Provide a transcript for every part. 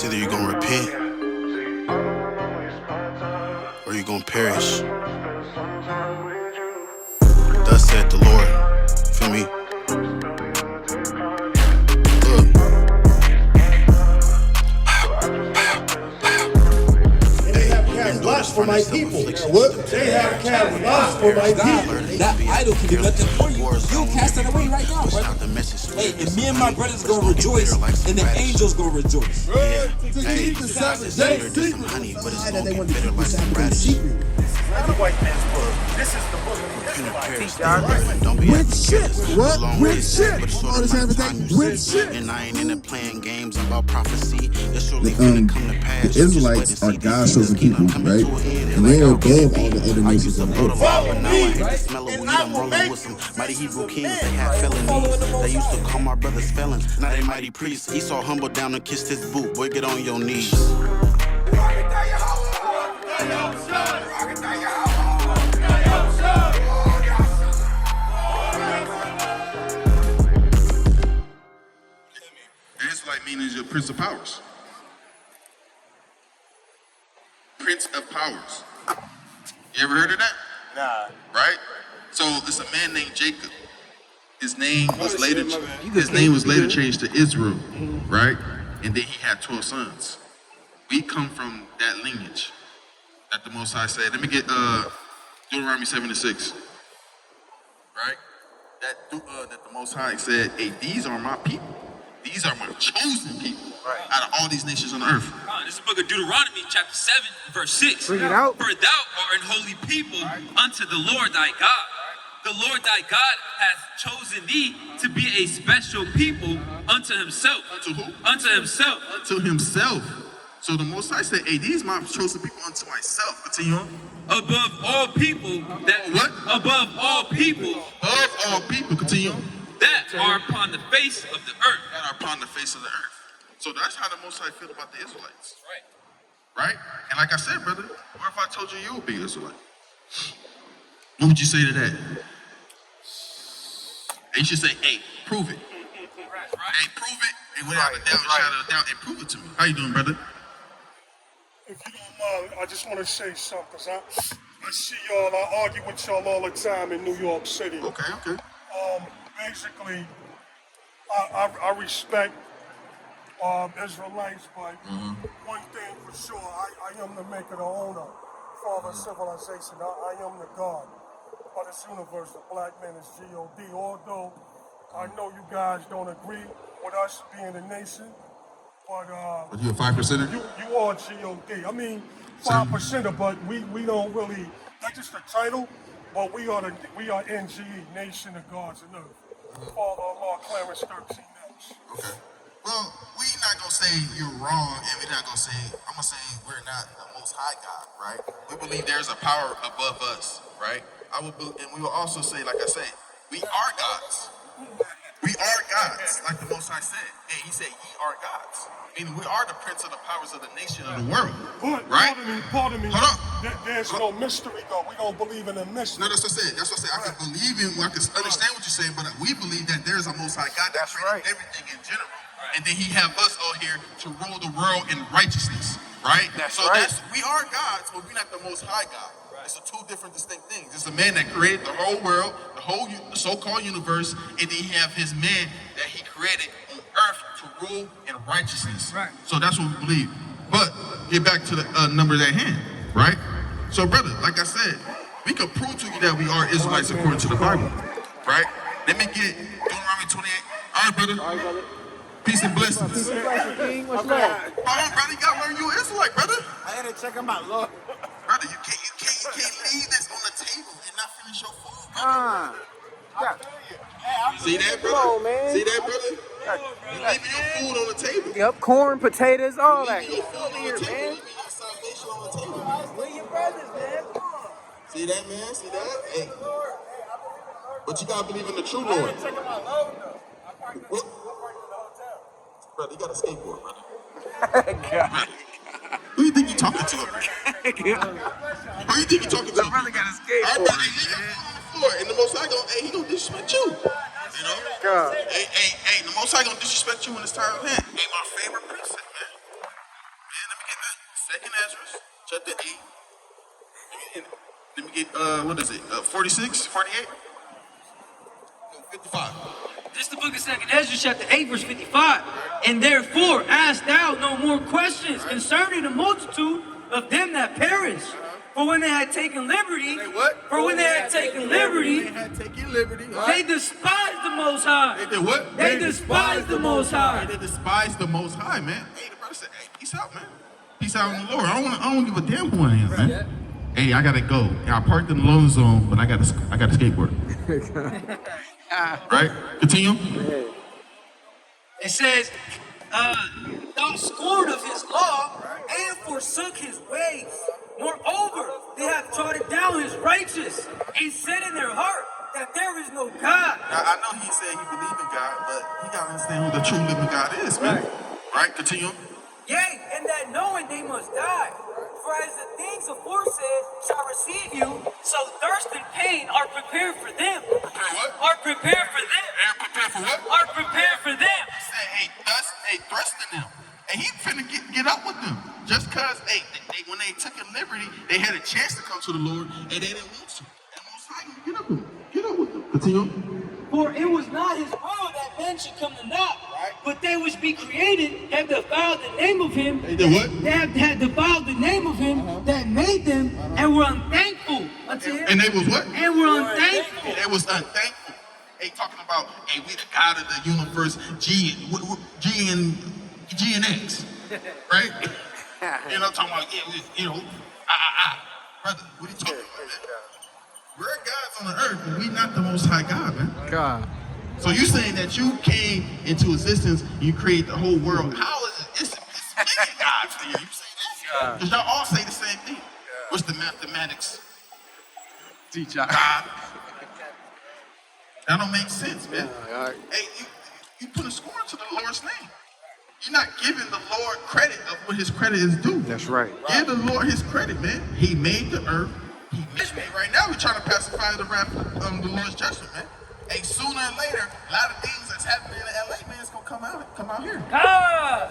It's either you're gonna repent or you're gonna perish. Thus said the Lord. Feel me? Lots for my people. What? They have cast lots for my people. That idol can do nothing for you. You'll cast that away right now, brother. Hey, and me and my brothers gonna rejoice, and the angels gonna rejoice. Hey, Keep the 7 days secret. that they want to keep the Sabbath secret. The white man's book. This is the book of the Israelites. With shit. What? With shit. All this everything. With shit. And I ain't in it playing games about prophecy. It's surely gonna come to pass. The Israelites are God's chosen people, right? And they are above all the other nations on earth. Follow me, and I will make some mighty Hebrew kings. They had felonies. They used to call my brothers felons. Now they mighty priests. Esau humbled down and kissed his boot. Boy, get on your knees. Israelite means your prince of powers. Prince of powers. You ever heard of that? Nah. Right? So it's a man named Jacob. His name was later changed to Israel, right? And then he had 12 sons. We come from that lineage that the Most High said. Let me get Deuteronomy 7:6. Right? That the Most High said, hey, these are my people. These are my chosen people out of all these nations on earth. This is the book of Deuteronomy, chapter 7, verse 6. Bring it out. For thou art an holy people unto the Lord thy God. The Lord thy God hath chosen thee to be a special people unto himself. Unto who? Unto himself. Unto himself. So the Most High said, hey, these are my chosen people unto myself. Continue on. Above all people that What? Above all people Of all people. Continue on. that are upon the face of the earth. That are upon the face of the earth. So that's how the Most High feel about the Israelites. Right. Right? And like I said, brother, what if I told you you would be an Israelite? What would you say to that? And you should say, hey, prove it. Hey, prove it. And without a doubt, shadow of a doubt, and prove it to me. How you doing, brother? If you don't mind, I just want to say something, because I see y'all, I argue with y'all all the time in New York City. Okay. Basically, I respect Israelites, but one thing for sure, I am the maker, the owner, father of civilization. I am the God of this universe. The black man is G-O-D. Although I know you guys don't agree with us being a nation, but You a 5%er? you are G-O-D. I mean, 5%er, but we don't really, that's just a title, but we are NGE, Nation of Gods and Earth. Father Allah, Clarence 13 Names. Okay. Well, we not gonna say you're wrong, and we're not gonna say, I'm gonna say we're not the Most High God, right? We believe there's a power above us, right? And we will also say, like I said, we are gods. We are gods, like the Most High said. And he said, ye are gods. Meaning we are the prince of the powers of the nation of the world, right? Pardon me. Hold on. There's no mystery, though. We don't believe in a mystery. No, that's what I said. That's what I said. I can believe in, I can understand what you're saying, but we believe that there's a Most High God that created everything in general. And then he have us all here to rule the world in righteousness, right? We are gods, but we're not the Most High God. It's two different distinct things. It's a man that created the whole world, the so-called universe, and then he have his man that he created on earth to rule in righteousness. Right. So that's what we believe. But get back to the numbers at hand, right? So, brother, like I said, we can prove to you that we are Israelites according to the Bible, right? Let me get Deuteronomy 28. All right, brother. Peace and blessings. Hold on, brother. You gotta learn you an Israelite, brother. I had to check him out, Lord. Brother, you can't leave this on the table and not finish your food, brother. See that, brother? Come on, man. See that, brother? You leaving your food on the table. Yep, corn, potatoes, all that. Leaving your food on the table. Leaving your salvation on the table. Where your brothers, man? Come on. See that, man? See that? Hey. But you gotta believe in the true Lord. Check him out, low, though. What? Brother, you got a skateboard, brother. Who you think you talking to? Who you think you talking to? My brother got a skateboard. All right, brother, he got food on the floor, and the Most High he gonna disrespect you. You know? God. Hey, the Most High gonna disrespect you when it's time to hand. Hey, my favorite precept, man. Second Ezra, chapter 8. Let me get, what is it, 46, 48? No, 55. This is the book of 2nd Ezra, chapter 8, verse 55. And therefore ask thou no more questions concerning the multitude of them that perish. For when they had taken liberty, they despised the Most High. They did what? They despised the Most High. They despised the Most High, man. Hey, the brother said, hey, peace out, man. Peace out on the Lord. I don't give a damn who I am, man. Yeah. Hey, I gotta go. I parked in the loan zone, but I gotta skateboard. Right? Continue. It says, thou scorned of his law and forsook his ways. Moreover, they have trodden down his righteous and said in their heart that there is no God. Now, I know he said he believed in God, but he gotta understand who the true living God is, man. Right? Continue. Yea, and that knowing they must die. For as the things aforesaid shall receive you, so thirst and pain are prepared for them. Prepare what? Are prepared for them. And prepare for what? Are prepared for them. He said, hey, thrusting them. And he finna get up with them. Just cause, hey, when they took a liberty, they had a chance to come to the Lord, and they didn't want to. And Most High, get up with them. Get up with them. Continue. For it was not his will that men should come to naught, but they which be created have defiled the name of him. They did what? They have defiled the name of him that made them, and were unthankful unto him. And they was what? And were unthankful. They was unthankful. Hey, talking about, hey, we the God of the universe, G and X, right? You know, talking about, brother, what are you talking about, man? We're gods on the earth, but we not the Most High God, man. God. So you saying that you came into existence, you create the whole world. How is it? It's many gods there. You say that? Because y'all all say the same thing. What's the mathematics? Teach God. That don't make sense, man. Hey, you put a scorn to the Lord's name. You're not giving the Lord credit of what his credit is due. That's right. Give the Lord his credit, man. He made the earth. He made me. Right now, we're trying to pacify the wrath of the Lord's judgment, man. Hey, sooner or later, a lot of things that's happening in LA, man, it's gonna come out here.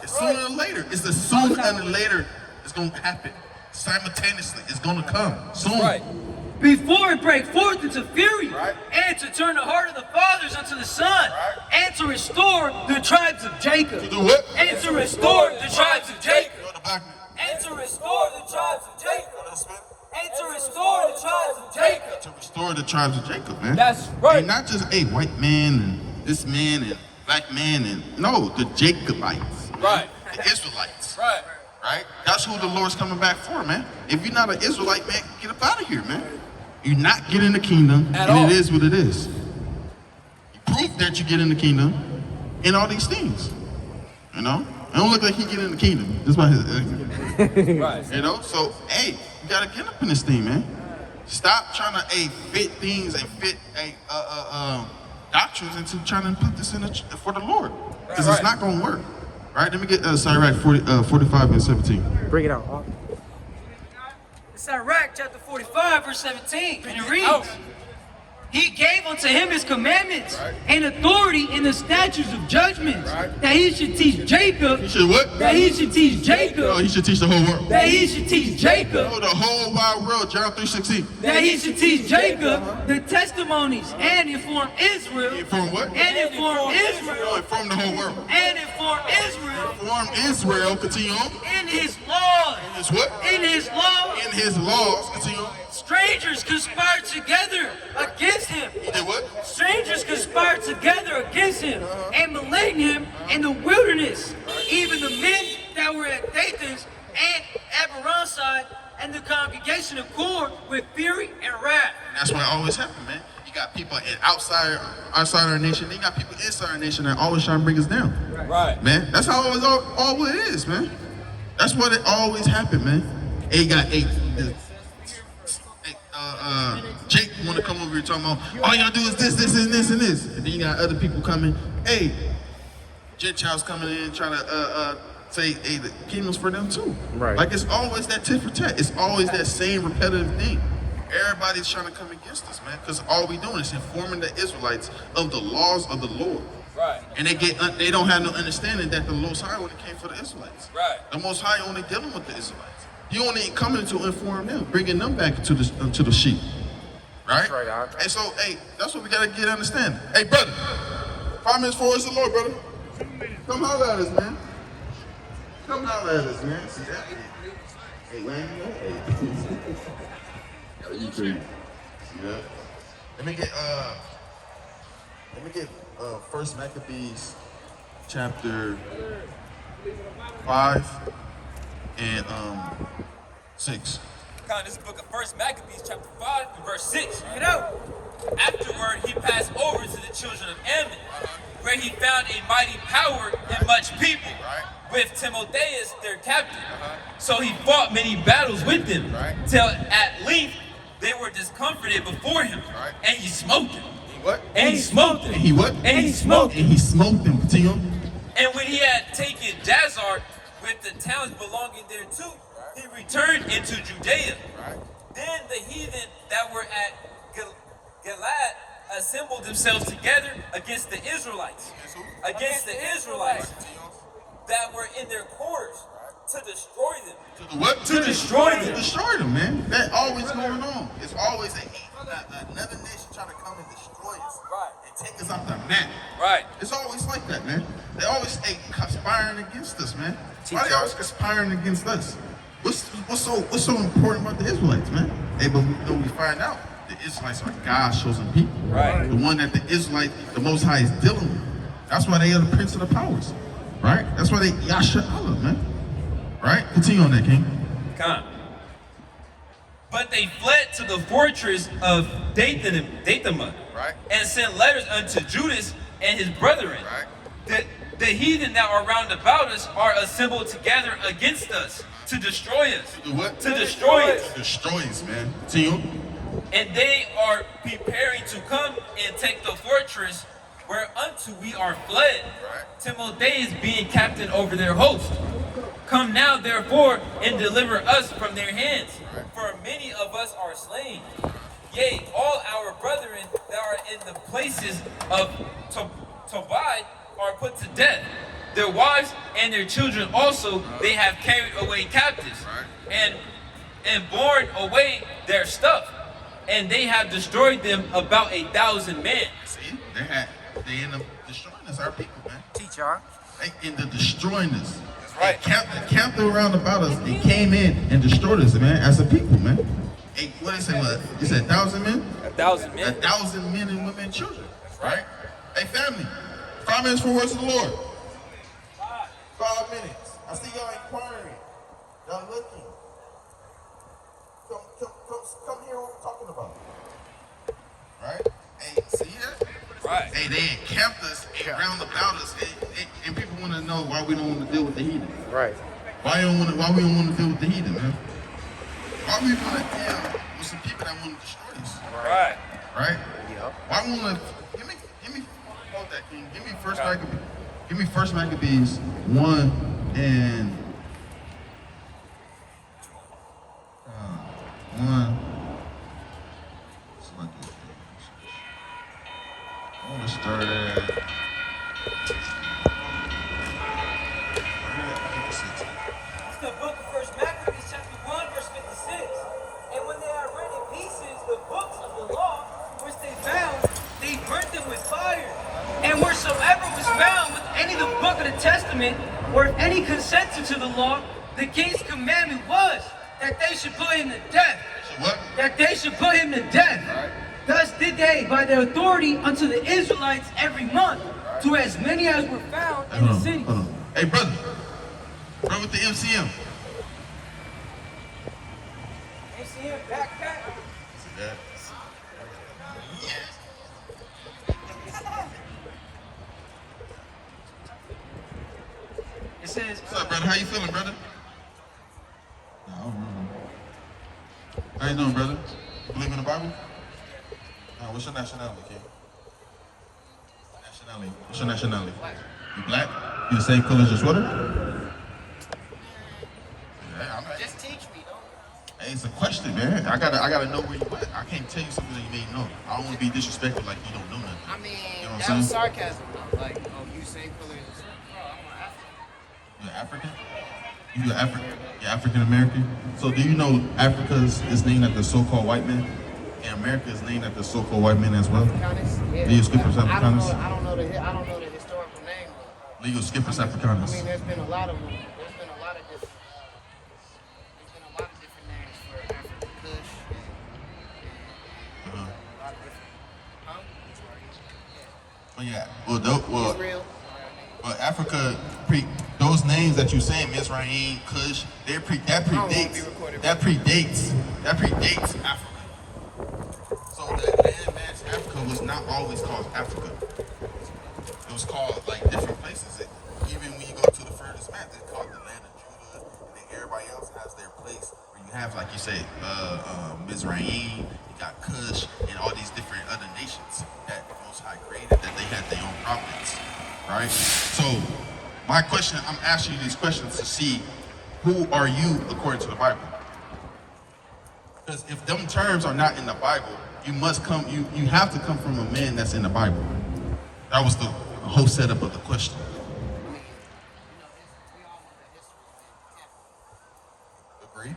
It's sooner or later. It's the sooner and the later it's gonna happen. Simultaneously, it's gonna come soon. Right. Before it break forth into fury, and to turn the heart of the fathers unto the son, and to restore the tribes of Jacob. To do what? And to restore the tribes of Jacob. And to restore the tribes of Jacob. And to restore the tribes of Jacob. To restore the tribes of Jacob, man. That's right. And not just a white man and this man and black man and no, the Jacobites. Right. The Israelites. Right. Right? That's who the Lord's coming back for, man. If you're not an Israelite, man, get up out of here, man. You're not getting the kingdom, and it is what it is. You prove that you get in the kingdom in all these things. You know? It don't look like he get in the kingdom. That's why his Right. you know? So, hey, you gotta get up in this thing, man. Stop trying to fit things and fit doctrines into trying to put this in for the Lord. Because it's not gonna work. Right? Let me get 45 and 17. Bring it out. It's Sirach chapter 45, verse 17. And it reads, He gave unto him his commandments and authority in the statutes of judgments, that he should teach Jacob. He should what? That he should teach Jacob. Oh, he should teach the whole world. That he should teach Jacob. Oh, the whole wide world, John 3:16. That he should teach Jacob the testimonies and inform Israel. Inform what? And inform No, Israel. inform the whole world. And inform Israel. Inform Israel, continue on. In his laws. In his what? In his laws. In his laws, continue on. Strangers conspired together against him. He did what? Strangers conspired together against him and maligned him in the wilderness. Even the men that were at Dathan and Abaransai and the congregation of Kor with fury and wrath. And that's what always happens, man. You got people outside our nation. Then you got people inside our nation that always trying to bring us down. Right. Man, that's how it all it is, man. That's what it always happened, man. Hey, you got Jake want to come over here talking about all y'all do is this, and this, and this. And then you got other people coming, hey, Gentiles coming in trying to say, hey, the kingdom's for them too. Right. Like it's always that tit for tat. It's always that same repetitive thing. Everybody's trying to come against us, man, because all we doing is informing the Israelites of the laws of the Lord. Right. And they don't have no understanding that the Most High only came for the Israelites. Right. The Most High only dealing with the Israelites. You only coming to inform them, bringing them back to the sheep, right? That's right. Hey, so hey, that's what we gotta get understanding. Hey, brother, 5 minutes for us, the Lord, brother. Come holler at us, man. Come holler at us, man. See that? Hey, Wayne, hey. You crazy? See that? Let me get 1 Maccabees chapter 5 and 6. This book of 1 Maccabees chapter 5 and verse 6. Check it out. Afterward, he passed over to the children of Ammon, where he found a mighty power and much people, with Timotheus their captain. So he fought many battles with them, till at length they were discomfited before him, and he smote them. What? And he smote them. And he what? And he smote them. And he smoked them. Continue. And when he had taken Jazer with the towns belonging thereto, he returned into Judea. Then the heathen that were at Gilad assembled themselves together against the Israelites. Against the Israelites that were in their quarters to destroy them. To the what? To destroy them. To destroy them, man. That always going on. It's always another nation trying to come and destroy us. And take us off the map. It's always like that, man. They always conspiring against us, man. Why they always conspiring against us? What's so important about the Israelites, man? Hey, but we find out the Israelites are God's chosen people. The one that the Israelites, the Most High, is dealing with. That's why they are the prince of the powers. Right? That's why they Yasha Allah, man. Right? Continue on that, King. Come. But they fled to the fortress of Dathamah, and sent letters unto Judas and his brethren. The heathen that are round about us are assembled together against us to destroy us. To do what? To destroy us. To destroy us, man. Continue. And they are preparing to come and take the fortress whereunto we are fled. Timotheus being captain over their host. Come now, therefore, and deliver us from their hands, for many of us are slain. Yea, all our brethren that are in the places of Tobai are put to death. Their wives and their children also they have carried away captives, and borne away their stuff, and they have destroyed them about 1,000 men. See, they end up destroying us, our people, man. Teach y'all. They end up destroying us. They camped around about us. They came in and destroyed us, man, as a people, man. Hey, what they say? What? You said 1,000 men? 1,000 men. 1,000 men and women and children. Right? Hey, family. 5 minutes for words of the Lord. 5 minutes. I see y'all inquiring. Y'all looking. Come hear what we're talking about. Right? Hey, see that? Hey, they encamped us around about us, and people want to know why we don't want to deal with the heathen. Why we don't want to deal with the heathen, man? Why we want to deal with some people that want to destroy us? Right? Yeah. Why we want to give me hold that, King. Give me First Maccabees. Give me 1 Maccabees 1 and 1. I want to start at. It's the book of 1 Maccabees, chapter 1, verse 56. And when they had rent in pieces the books of the law, which they found, they burnt them with fire. And wheresoever was found with any of the book of the Testament, or if any consented to the law, the king's commandment was that they should put him to death. What? That they should put him to death. Thus did they, by their authority, unto the Israelites every month, to as many as were found in the city. Hey, brother with the MCM. MCM backpack. See that? It says, What's up, brother? How you feeling, brother? No, I don't remember. How you doing, brother? You believe in the Bible? What's your nationality, kid? What's your nationality? You black? You the same color as your sweater? Yeah, just teach me, though. Hey, it's a question, man. I gotta know where you at. I can't tell you something that you may know. I don't want to be disrespectful like you don't know nothing. I mean, you know what that I'm was saying? sarcasm, though. Like, oh, you same color as your sweater. Bro, I'm African. You're African? You're African American. So do you know Africa is named after so-called white men, and America is named after so-called white men as well? Yeah. Legal Skippers Africanus. I don't know the historical name. Legal Skippers Africanus. I mean, there's been a lot of them. There's been a lot of different names for Africa. Kush. And a lot of different. Israel. Well, Africa, those names that you saying, Mizraim, Kush, that predates Africa. So the landmass Africa was not always called Africa. It was called like different places. Even when you go to the furthest map, it's called the land of Judah, and then everybody else has their place where you have, like you say, Mizraim, you got Kush, and all these different other nations that the Most High created, that they had their own providence. Right? So, my question, I'm asking you these questions to see who are you according to the Bible. Because if them terms are not in the Bible, you have to come from a man that's in the Bible. That was the whole setup of the question. Agree?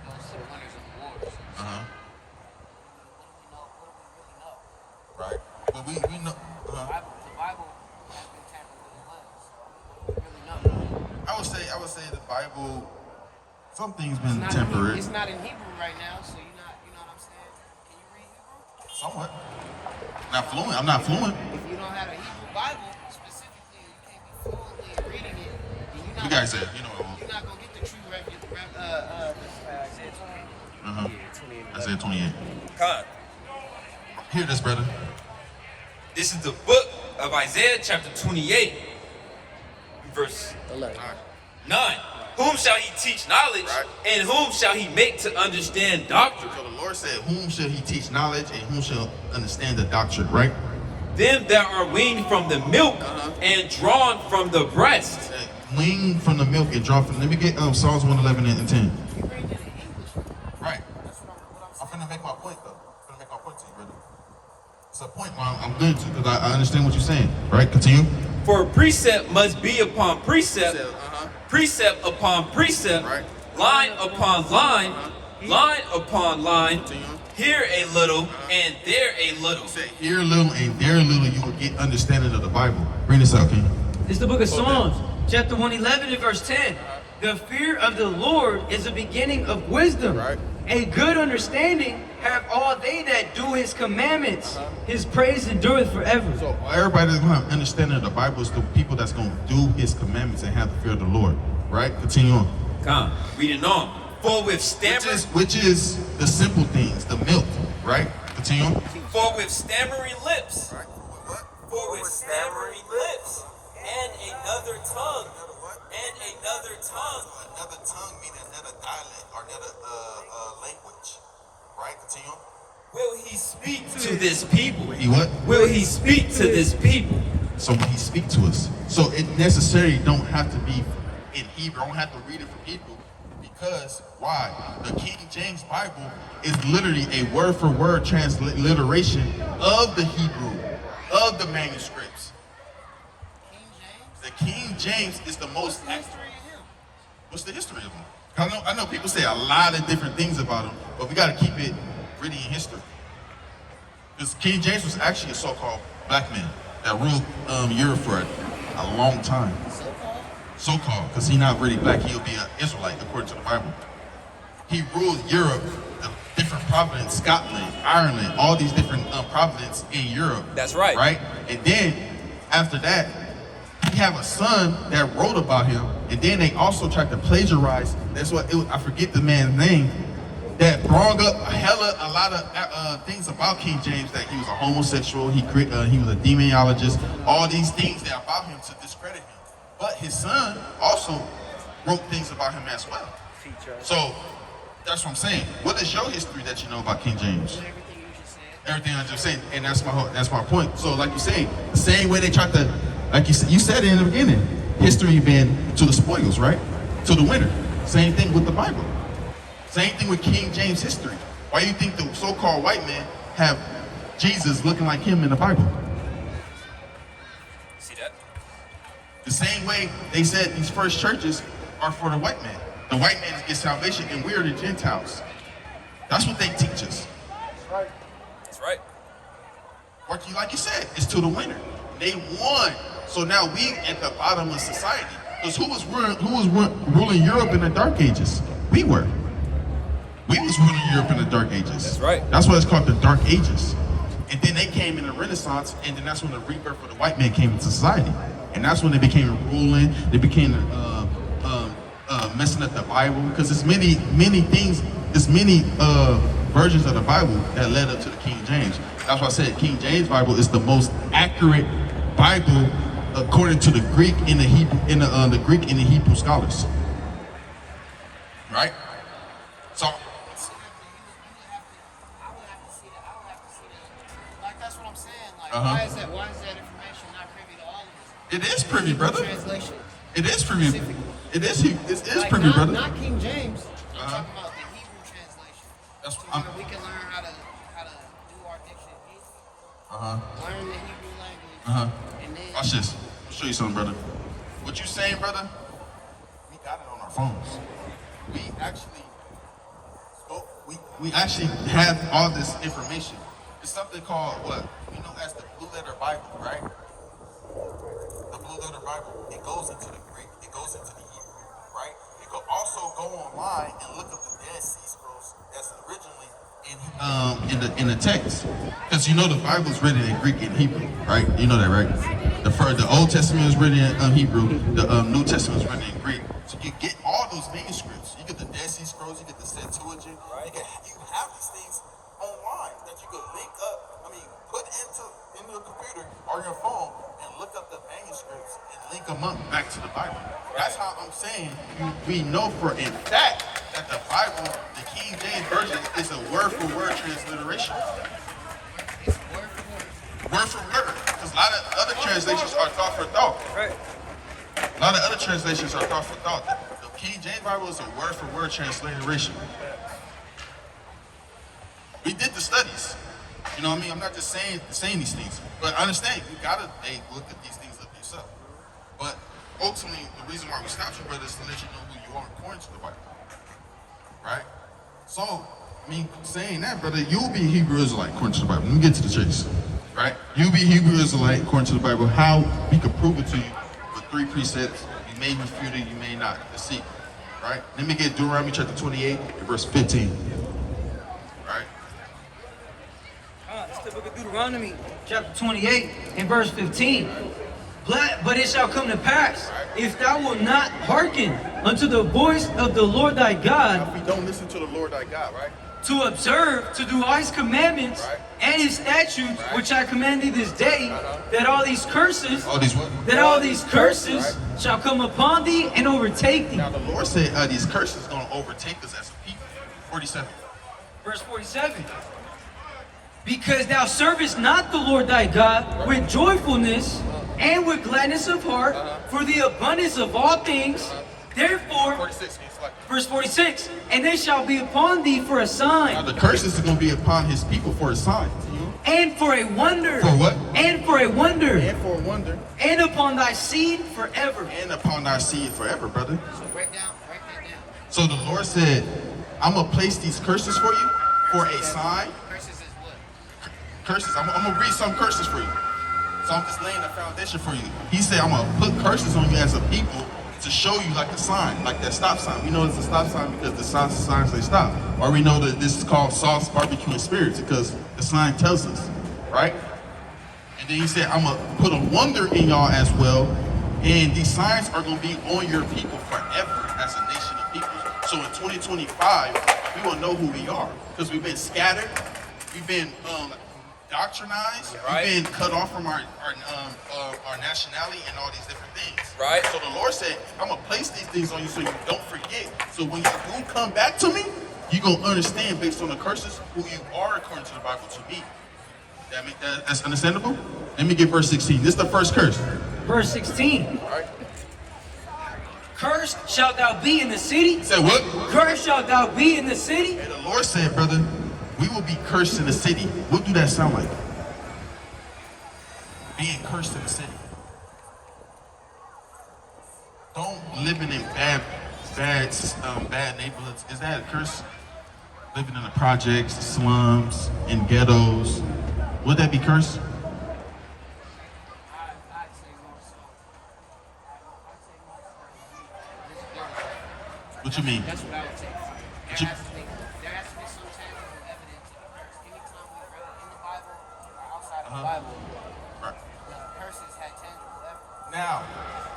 Right. But we know. I would say the Bible, some things been tempered. It's not in Hebrew right now, so you know what I'm saying? Can you read Hebrew? Somewhat. Not fluent. I'm not fluent. If you don't have a Hebrew Bible, specifically, you can't be fluently reading it. You guys said, you're not going to get the true Isaiah 28. God. Hear this, brother. This is the book of Isaiah chapter 28, verse 9. Whom shall he teach knowledge, and whom shall he make to understand doctrine? So the Lord said, whom shall he teach knowledge, and whom shall understand the doctrine, right? Them that are weaned from the milk and drawn from the breast. Weaned from the milk and drawn from. Let me get Psalms 111 and 10. Right. I'm finna make my point, though. I'm finna make my point to you, brother. It's a point where I'm good to, because I understand what you're saying. Right? Continue. For precept must be upon precept, precept upon precept, line upon line, line upon line, here a little and there a little. Say here a little and there a little, you will get understanding of the Bible. Bring this out, King. It's the book of Psalms, chapter 111 and verse 10. The fear of the Lord is the beginning of wisdom. A good understanding have all they that do his commandments. His praise endureth forever. So everybody that's going to have understanding of the Bible is the people that's going to do his commandments and have the fear of the Lord. Right? Continue on. Come, reading on. For with stammering, which is the simple things, the milk, right? Continue on. For with stammering lips, for with stammering lips, and another tongue, Another tongue meaning another dialect or another language, right? Continue on. Will he speak to this people? He what? Will he speak to this people? So when he speak to us, so it necessarily don't have to be in Hebrew. I don't have to read it from Hebrew. Because, why? The King James Bible is literally a word-for-word transliteration of the Hebrew, of the manuscripts. The King James is the most accurate. What's the history of him? I know people say a lot of different things about him, but we got to keep it really in history. Because King James was actually a so-called black man that ruled Europe for a long time. So-called, because he's not really black, he'll be an Israelite according to the Bible. He ruled Europe, the different provinces, Scotland, Ireland, all these different provinces in Europe. That's right. Right? And then, after that, he have a son that wrote about him, and then they also tried to plagiarize, I forget the man's name, that brought up a lot of things about King James, that he was a homosexual, he was a demonologist, all these things that about him to discredit him. But his son also wrote things about him as well. So that's what I'm saying. What is your history that you know about King James? Everything I just said, and that's my point. So like you say, the same way they tried to, like you said in the beginning, history been to the spoils, right? To the winner. Same thing with the Bible. Same thing with King James history. Why do you think the so-called white men have Jesus looking like him in the Bible? See that? The same way they said these first churches are for the white man. The white man gets salvation, and we're the Gentiles. That's what they teach us. That's right. Like you said, it's to the winner. They won. So now we at the bottom of society. Because who was ruling Europe in the Dark Ages? We were. We was ruling Europe in the Dark Ages. That's right. That's why it's called the Dark Ages. And then they came in the Renaissance, and then that's when the rebirth of the white man came into society. And that's when they became ruling. They became messing up the Bible, because there's many things. There's many versions of the Bible that led up to the King James. That's why I said King James Bible is the most accurate Bible according to the Greek and the Hebrew, the Greek and the Hebrew scholars. Right? So. That's what I'm saying. Like, why is that information not privy to all of us? It is privy, brother. Translation. It is privy. It is Like, privy, brother. Not King James. I'm talking about the Hebrew translation. That's we can learn how to do our dictionary. Learn the Hebrew language. And then Watch this. I'll show you something, brother. What you saying, brother? We got it on our phones. We actually spoke. We actually have all this information. It's something called what we know as the Blue Letter Bible, right? The Blue Letter Bible. It goes into the Greek. It goes into the Hebrew, right? You can also go online and look up the Dead Sea Scrolls that's originally in the text, because you know the Bible is written in Greek and Hebrew, right? You know that, right? The Old Testament is written in Hebrew. The New Testament is written in Greek. So you get all those manuscripts. You get the Dead Sea Scrolls. You get the Septuagint. You have these things online that you could link up. Put into a computer or your phone and look up the manuscripts and link them up back to the Bible. That's how I'm saying we know for a fact that the Bible, the King James Version, is a word-for-word transliteration. Word for word. Because a lot of other translations are thought for thought. Right. A lot of other translations are thought for thought. The King James Bible is a word-for-word transliteration. We did the studies. You know what I mean? I'm not just saying these things, but understand you gotta look at these things up yourself. But ultimately, the reason why we stopped you, brother, is to let you know who you are according to the Bible, right? So, saying that, brother, you'll be a Hebrew Israelite according to the Bible. Let me get to the chase, right? You'll be a Hebrew Israelite according to the Bible. How we can prove it to you with 3 precepts. You may refute it, you may not. The secret, right? Let me get Deuteronomy chapter 28, verse 15. It's the book of Deuteronomy, chapter 28, and verse 15. But it shall come to pass, if thou wilt not hearken unto the voice of the Lord thy God, if we don't listen to the Lord thy God, right? To observe, to do all his commandments and his statutes, which I command thee this day, that all these curses, shall come upon thee and overtake thee. Now the Lord said these curses are going to overtake us as a people. 47. Verse 47. Because thou servest not the Lord thy God with joyfulness and with gladness of heart for the abundance of all things. Therefore, 46, verse 46, and they shall be upon thee for a sign. Now the curses are going to be upon his people for a sign. And for a wonder. For what? And for a wonder. And for a wonder. And upon thy seed forever. And upon thy seed forever, brother. So break that down. So the Lord said, I'm going to place these curses for you for a sign. Curses is what? Curses. I'm going to read some curses for you. So I'm just laying the foundation for you. He said, I'm going to put curses on you as a people to show you like a sign, like that stop sign. We know it's a stop sign because the signs say stop. Or we know that this is called sauce, barbecue, and spirits because the sign tells us, right? And then he said, I'm going to put a wonder in y'all as well. And these signs are going to be on your people forever as a nation of people. So in 2025, we will know who we are because we've been scattered. We've been doctrinized. Right. We've been cut off from our nationality and all these different things. Right. So the Lord said, I'm going to place these things on you so you don't forget. So when you do come back to me, you're going to understand based on the curses who you are according to the Bible to be. That's understandable? Let me get verse 16. This is the first curse. Verse 16. All right. Cursed shalt thou be in the city. Say what? Cursed shalt thou be in the city. And the Lord said, brother, we will be cursed in the city. What do that sound like? Being cursed in the city. Don't living in bad bad neighborhoods, is that a curse? Living in the projects, slums, in ghettos, would that be cursed? What you mean? That's what I would say. What you- There has to be some tangible evidence of the curse. Anytime we read it in the Bible or outside of the Bible, Right. the curses had tangible evidence. Now,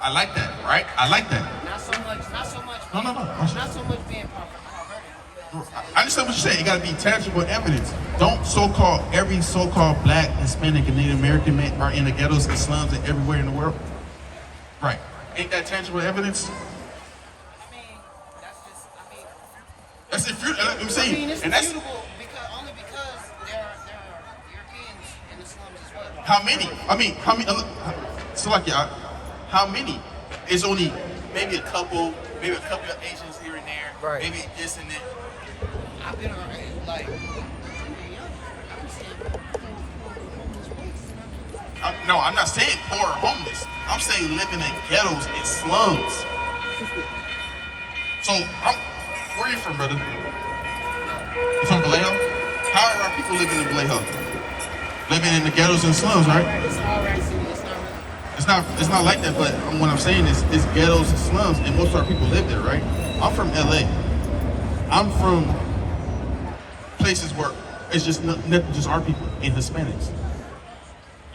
I like that, right? I like that. Not so much. No. Not so much being perverted. You know what I'm saying? I understand what you're saying. It got to be tangible evidence. Don't every so-called black, Hispanic, and Native American man are in the ghettos and slums and everywhere in the world. Right. Ain't that tangible evidence? I mean, that's just. I mean, That's infutable. I'm saying, I mean, it's and that's immutable because there are Europeans in the slums as well. how many. I mean, how many? So like, yeah, how many? It's only maybe a couple of Asians here and there. Right. Maybe this and that. I've been around, like, when we were young, I was seeing homeless boys. No, I'm not saying poor or homeless. I'm saying living in ghettos and slums. So, where are you from, brother? You from Vallejo? How are our people living in Vallejo? Living in the ghettos and slums, right? It's all right, city. It's not really. It's not like that, but what I'm saying is it's ghettos and slums, and most of our people live there, right? I'm from LA. I'm from places where it's just just our people and Hispanics.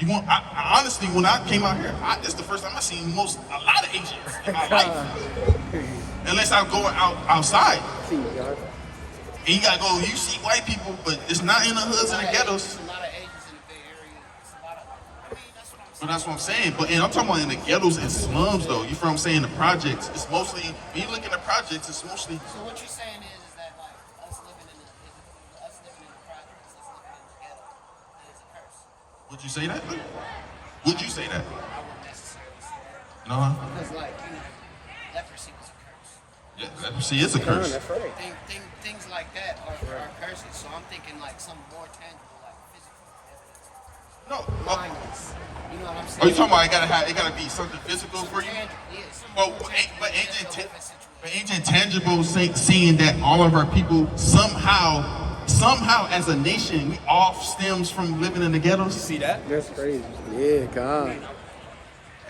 I honestly, when I came out here, it's the first time I've seen a lot of Asians in my life. Unless I'm going outside. And you gotta go, you see white people, but it's not in the hoods and the ghettos. There's a lot of Asians in the Bay Area. It's a lot of, I mean, that's what I'm saying. But that's what I'm saying. And I'm talking about in the ghettos and slums, though. You feel what I'm saying? The projects. It's mostly, when you look at the projects, it's mostly. So what you're saying is that, like, us living in the projects, us living in the ghetto, is a curse. Would you say that? Would you say that? I wouldn't necessarily say that. No? Because, like, you know, leprosy was a curse. Yeah, leprosy is a curse. That's right. Things like that are curses. So I'm thinking, like, some more tangible, like, physical evidence. No. Blindness. You know what I'm saying? Are you talking about it gotta be something physical for you? Well, but ain't it tangible seeing that all of our people somehow as a nation, we all stems from living in the ghettos? See that? That's crazy. Yeah, God.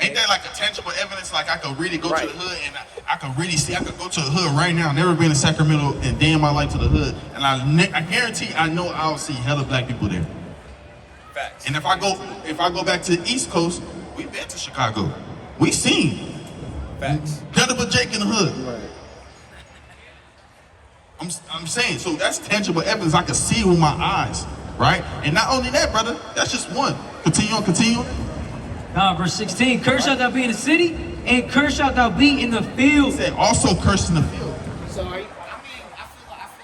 Ain't that like a tangible evidence? Like I could really go to the hood and I could really see. I could go to the hood right now. Never been to Sacramento and day in my life to the hood, and I guarantee I know I'll see hella black people there. Facts. And if I go back to the East Coast, we've been to Chicago. We seen Facts. Gullible Jake in the hood. Right. I'm saying, so that's tangible evidence I can see with my eyes, right? And not only that, brother, that's just one. Continue on. Nah, verse 16, curse shalt thou be in the city, and curse shalt thou be in the field. He said, also curse in the field. So are you,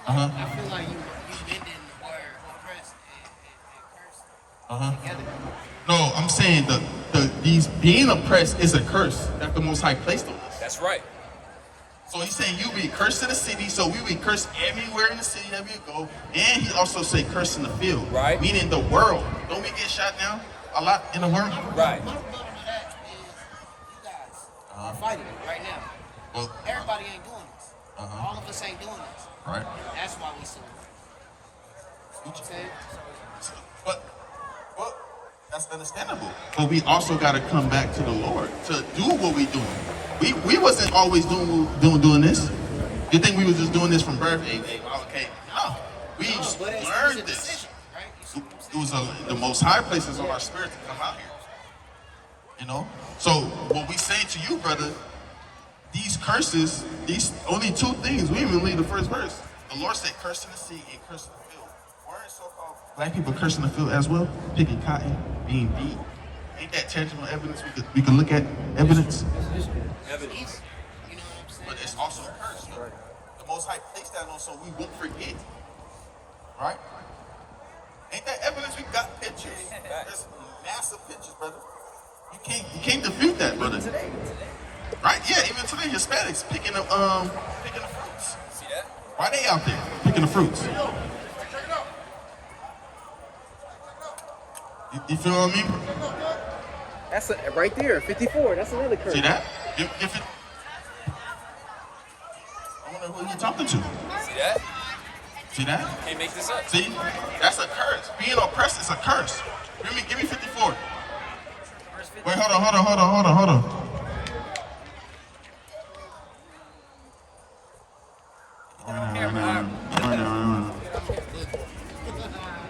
I feel like you bending the word oppressed and curse together. No, I'm saying these being oppressed is a curse that the Most High placed on us. That's right. So he's saying you be cursed in the city, so we be cursed everywhere in the city that we go. And he also say curse in the field. Right. Meaning the world. Don't we get shot down a lot in the world? Right. My rebuttal to that is you guys are fighting it right now. Well, Everybody ain't doing this. All of us ain't doing this. right. That's why we see it. You know what I'm saying? But that's understandable. But we also got to come back to the Lord to do what we doing. We wasn't always doing this. You think we was just doing this from birth? Hey, okay. No. We But it's learned a this. decision, right? You see what I'm It saying? was the most high places on our spirit to come out here. You know? So what we say to you, brother, these curses, these only two things, we even leave the first verse. The Lord said, curse in the sea and curse in the field. Weren't so-called black people cursing the field as well? Picking cotton, being beat. Ain't that tangible evidence we could look at evidence? Evidence. You know what I'm saying? But it's also a curse. The Most High placed that on so we won't forget. Right? Ain't that evidence? We got pictures. There's massive pictures, brother. You can't defute that, brother. Right? Yeah, even today, Hispanics picking the fruits. See that? Why they out there picking the fruits? You feel what I mean? That's right there, 54. That's another curse. See that? If it, you talking to? See that? See that? Can't make this up. See? That's a curse. Being oppressed is a curse. Give me 54. Wait, hold on.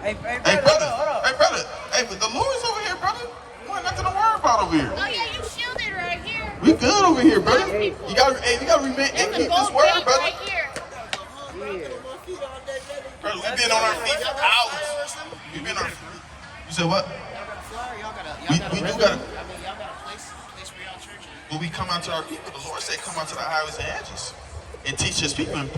Hey, Hey, brother. Hey, but the Lord's over here, brother. You ain't nothing to worry about over here. Oh yeah, you shielded right here. We good over here, brother. You gotta remain and keep this word, brother. Right here. Brother, we've been on our feet for hours. We've been on. You said what? We do gotta. When we come out to our people, the Lord said, "Come out to the highways and edges, and teach His people and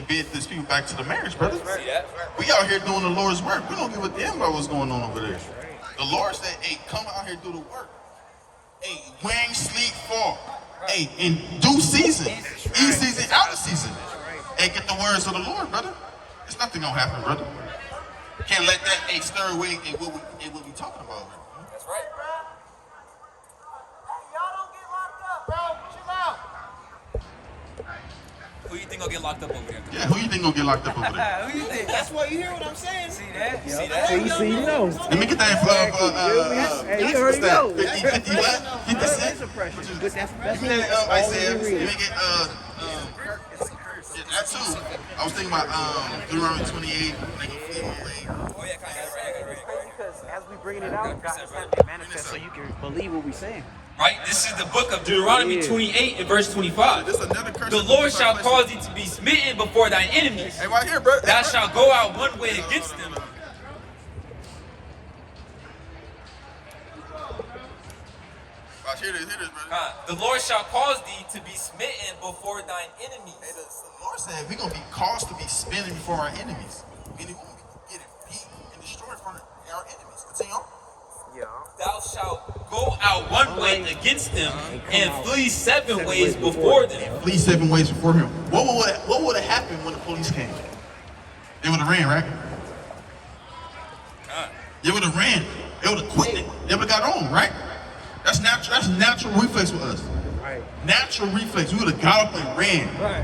bid His people back to the marriage, brother." See that? We out here doing the Lord's work. We don't give a damn about what's going on over there. The Lord said, "Hey, come out here do the work. Hey, rain, sleet, fall. Hey, in due season, in season, out of season. Hey, get the words of the Lord, brother. It's nothing gonna happen, brother. Can't let that stir away what we talking about. That's right. Y'all don't get locked up, bro. Chill out. Who you think gonna get locked up over there? Yeah, who you think gonna get locked up over there? Who you think? That's what you hear what I'm saying. See that? See that? See, you know. Let me get that Hey, you already know. 50 what? 50 cents? That's Isaiah. Let me get that too. I was thinking about Deuteronomy 28. Oh yeah, right. Because as we bringing it out, God is having it manifest so you can believe what we saying. Right? This is the book of Deuteronomy 28 and verse 25. This is another curse. The Lord shall cause thee to be smitten before thine enemies. Hey, right here, bro. Thou shalt go out one way against them. Here it is, brother. The Lord shall cause thee to be smitten before thine enemies. Hey, the Lord said we're going to be caused to be spinning before our enemies. Meaning we're going to be getting beat and destroyed from our enemies. Continue on. Thou shalt go out one way against them and flee 7 ways before them. Flee 7 ways before him. What would have happened when the police came? They would have ran, right? They would have ran. They would have quit. They would have got on, right? That's natural. That's a natural reflex with us. Right. Natural reflex. We would have got up and ran. Right.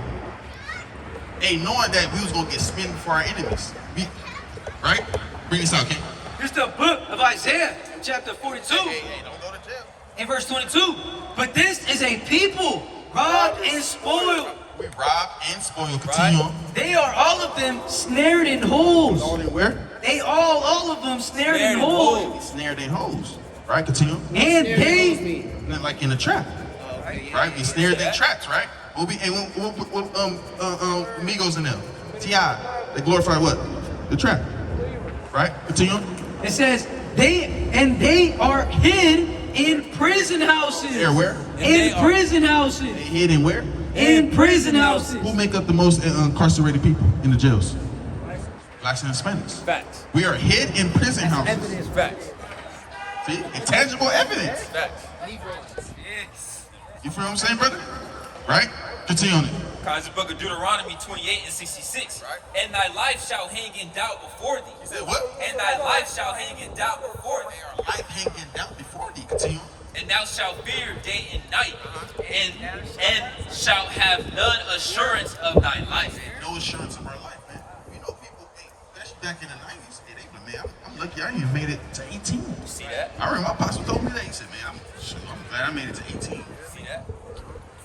Hey, knowing that we was gonna get spin before our enemies. Right? Bring this out, King. Here's the book of Isaiah, chapter 42. Hey, don't go to jail. In verse 22. But this is a people robbed and spoiled. We rob and spoil. Continue on. They are all of them snared in holes. All in where? They all of them snared in holes. Snared in holes. Right? Continue. And they Like in a trap. Right? We snared in traps, right? We'll be Migos in them. T.I. They glorify what? The trap. Right? Continue. It says they are hid in prison houses. They're where? In prison houses. They hid in where? In prison houses. Who make up the most incarcerated people in the jails? Blacks and Hispanics. Facts. We are hid in prison houses. Evidence. Facts. See? Intangible evidence. Facts. Yes. You feel what I'm saying, brother? Right? Continue on it. It's the book of Deuteronomy 28 and 66. And thy life shall hang in doubt before thee. He said what? And thy life shall hang in doubt before thee. Our life hang in doubt before thee. Continue. And thou shalt fear day and night, and shalt have none assurance of thy life. No assurance of our life, man. You know, people think, especially back in the 90s, they were, man, I'm lucky I even made it to 18. You see that? I remember my pastor told me that. He said, man, I'm glad I made it to 18. See that?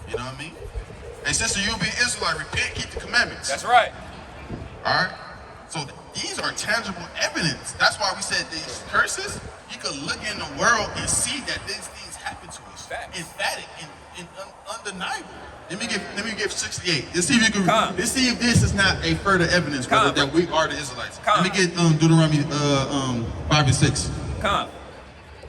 You know what I mean? Hey, sister, you'll be an Israelite. Repent, keep the commandments. That's right. All right? So these are tangible evidence. That's why we said these curses, you could look in the world and see that these things happen to us. Facts. Emphatic and undeniable. Let me give 68. Let's see if this is not a further evidence, brother, that we are the Israelites. Let me get Deuteronomy 5 and 6.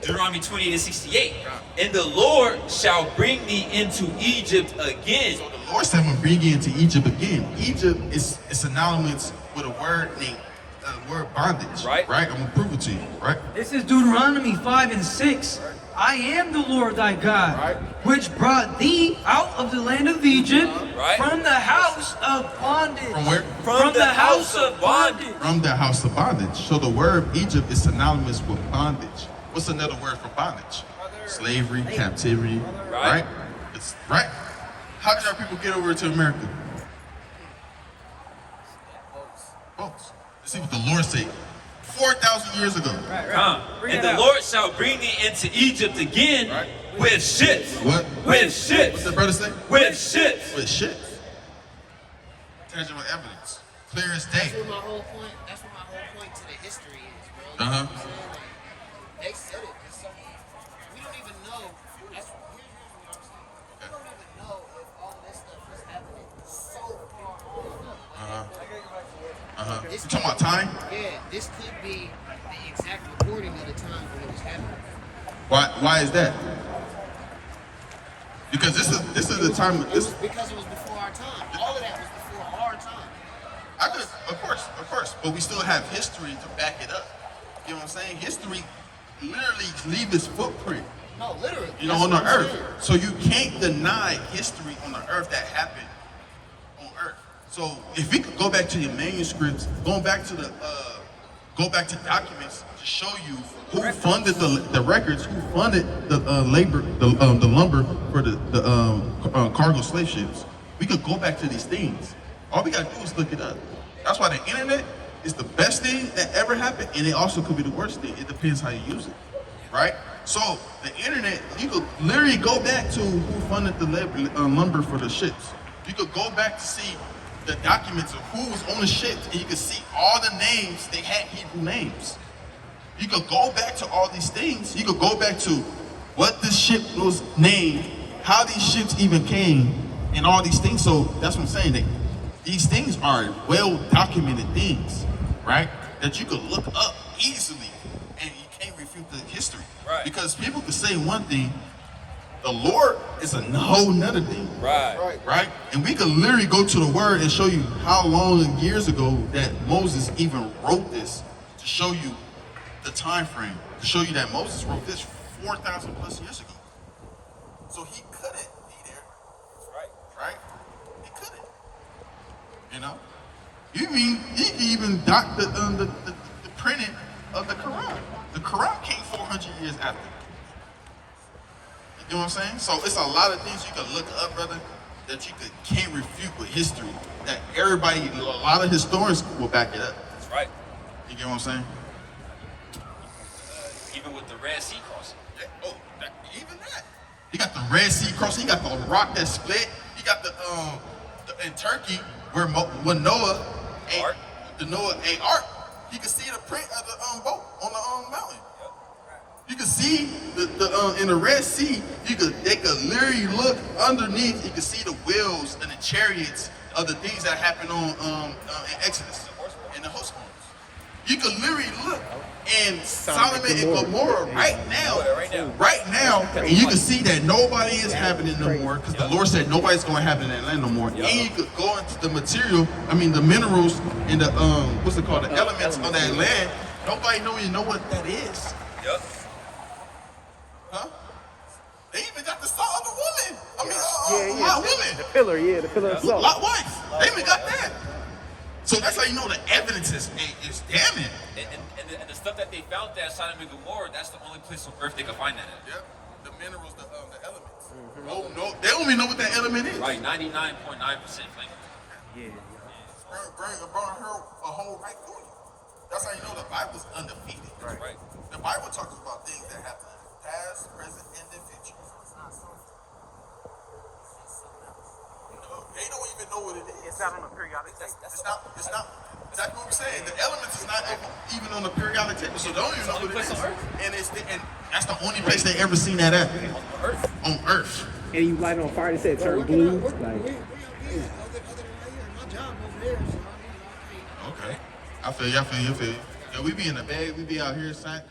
Deuteronomy 28 and 68. And the Lord shall bring thee into Egypt again. So the Lord said, I'm going to bring you into Egypt again. Egypt is synonymous with a word named word bondage. Right. I'm going to prove it to you. Right. This is Deuteronomy 5 and 6. I am the Lord thy God, which brought thee out of the land of Egypt from the house of bondage. From where? From the house of bondage. From the house of bondage. So the word Egypt is synonymous with bondage. What's another word for bondage? Slavery, captivity, right? It's right. How did our people get over to America? See what the Lord said 4,000 years ago. And the Lord shall bring thee into Egypt again with ships. What? With ships. What's the brother say? With ships. With ships. Tangible evidence. Clear as day. That's what my whole point to the history is, bro. Uh-huh. They said it. So we don't even know. Here's what I'm saying. We don't even know if all this stuff was happening so far on. You talking about time? Yeah, this could be the exact recording of the time when it was happening. Why is that? Because this is the time. Because it was before our time. All of that was before our time. Of course, but we still have history to back it up. You know what I'm saying? History literally leaves its footprint. No, literally. You know, on the earth. So you can't deny history on the earth that happened on earth. So if we could go back to your manuscripts, go back to documents to show you who funded the records, who funded the the lumber for the cargo slave ships. We could go back to these things. All we gotta do is look it up. That's why the internet is the best thing that ever happened, and it also could be the worst thing. It depends how you use it, right? So the internet, you could literally go back to who funded the lumber for the ships. You could go back to see the documents of who was on the ships, and you could see all the names. They had Hebrew names. You could go back to all these things. You could go back to what this ship was named, how these ships even came, and all these things. So that's what I'm saying. These things are well-documented things, right? That you could look up easily, and you can't refute the history. Right. Because people could say one thing, the Lord is a whole nother thing. Right? And we could literally go to the Word and show you how long years ago that Moses even wrote this, to show you the time frame, to show you that Moses wrote this 4,000 plus years ago. So he couldn't be there. Right? He couldn't. You know? You mean he can even dock the printing of the Quran. The Quran came 400 years after. You know what I'm saying? So it's a lot of things you can look up, brother, that you can't refute with history. That everybody, a lot of historians will back it up. That's right. You get what I'm saying? Even with the Red Sea crossing. Yeah. Even that. You got the Red Sea crossing. You got the rock that split. You got the in Turkey where Noah ate ark. You can see the print of the boat on the mountain. You can see in the Red Sea. They could literally look underneath. You can see the wheels and the chariots of the things that happened on in Exodus and the host homes. You could literally look in Solomon and Gomorrah right now, and you can see that nobody is happening no more, because the Lord said nobody's going to happen in that land no more. And you could go into the the minerals and the the elements of that land. Nobody don't even know what that is. Yep. Huh? They even got the salt of the woman. Lot woman. The pillar of salt. Lot wife. They even got that. So that's how you know the evidence is damning. And the stuff that they found there at Sodom and Gomorrah, that's the only place on earth they can find that at. Yep. The minerals, the elements. Oh no, they don't even know what that element is. Right, 99.9% flame. Yeah. Burn her a whole right for you. That's how you know the Bible's undefeated. Right. The Bible talks about things that happen in the past, present, and the future. They don't even know what it is. It's not on the periodic table. It's not. Exactly what we're saying. The elements is not even on the periodic table, so they don't even know what it is. And that's the only place they ever seen that at. On Earth. And you light it on fire, and said turn blue. Like, My job over there. So Okay. I feel you. Yeah, we be in the bag. We be out here, son.